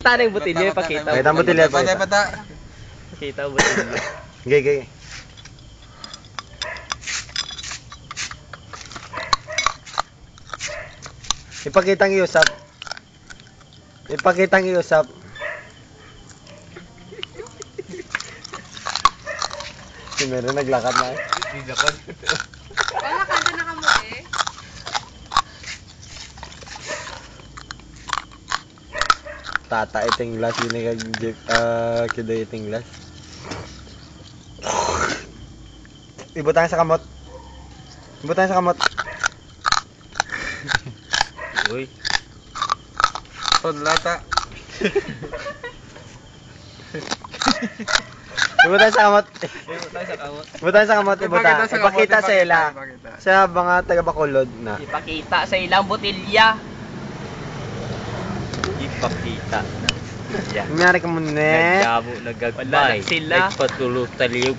Bata na yung butilya, ipakita. Pakita ang butilya, Pata, pakita. pata. Pakita ang butilya. Gay. Ipakitang iusap. Ipakitang iusap. Si Mary naglakad na eh. Wala ka dyan na mo eh. Tata iting glass, yun kido iting glass. Ibutang sa kamot. Ibutang sa kamot. Uy. Ton lata. Ibutang sa kamot. Ibutang sa kamot. Ibutang sa kamot, ibutang. Ipakita sa ila. Ipakita. Sa mga taga-Bacolod na. Ipakita sa ilang butilya. Ipakita na butilya. Nangyari ka muna eh. Nagdamo, nagagmay. Wala na sila. Nagpatulog taliyog.